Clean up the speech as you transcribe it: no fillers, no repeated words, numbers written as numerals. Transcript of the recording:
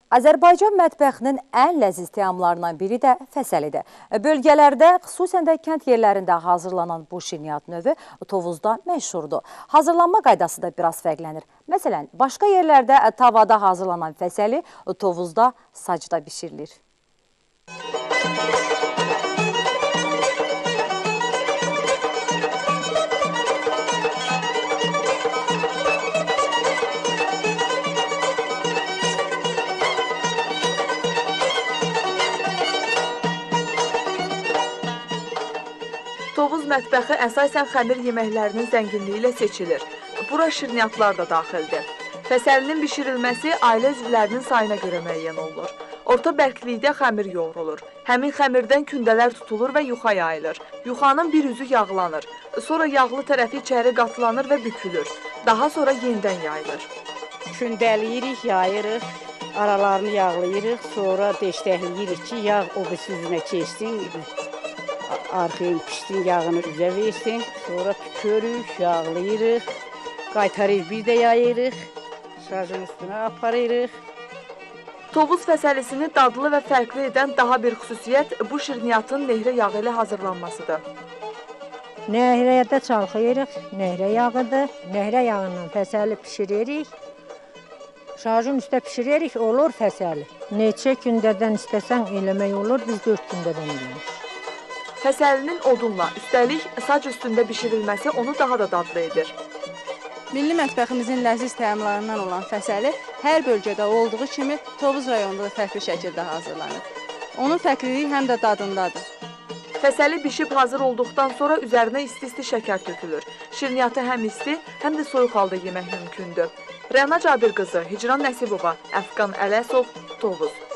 Azərbaycan mətbəxinin ən ləziz təamlarından biri də fəsəlidir. Bölgələrdə, xüsusən də kənd yerlərində hazırlanan bu şirniyyat növü Tovuzda məşhurdur. Hazırlanma qaydası da biraz fərqlənir. Məsələn, başqa yerlərdə tavada hazırlanan fəsəli Tovuzda sacda bişirilir. Tovuz mətbəxi əsasən xəmir yeməklərinin zənginliyi ilə seçilir. Bura şirniyyatlar da daxildir. Fəsəlinin bişirilməsi ailə üzvlərinin sayına görə müəyyən olunur. Orta bərklikdə xəmir yoğrulur. Həmin xəmirdən kündələr tutulur və yuxa yayılır. Yuxanın bir üzü yağlanır. Sonra yağlı tərəfi içəri qatılanır və bükülür. Daha sonra yenidən yayılır. Kündəliyirik, yayırıq, aralarını yağlayırıq, sonra deştəkləyirik ki, yağ o birisi üzünə keçsin. Arxayın pişsin, yağını üzə versin, sonra tükürük, yağlayırıq, qaytarırıq, bir də yayırıq, şarjın üstünə aparırıq. Tovuz fəsəlisini dadlı və fərqli edən daha bir xüsusiyyət bu şirniyyatın nehrə yağı ilə hazırlanmasıdır. Nehrədə çalxayırıq, nehrə yağıdır, nehrə yağından fəsəli pişiririk, şarjın üstə pişiririk, olur fəsəli. Neçə gündədən istəsən eləmək olur, biz 4 gündədən eləyirik. Fəsəlinin odunla, üstəlik sac üstündə bişirilməsi onu daha da dadlı edir. Milli mətbəximizin ləziz təamlarından olan fəsəli hər bölgədə olduğu kimi Tovuz rayonunda da fərqli şəkildə hazırlanır. Onun fərqliliyi həm də dadındadır. Fəsəli bişib hazır olduqdan sonra üzərinə isti-isti şəkər tökülür. Şirniyyatı həm isti, həm də soyuq halda yemək mümkündür. Rəna Cabir qızı, Hicran Nəsibova, Əfqan Ələsov, Tovuz.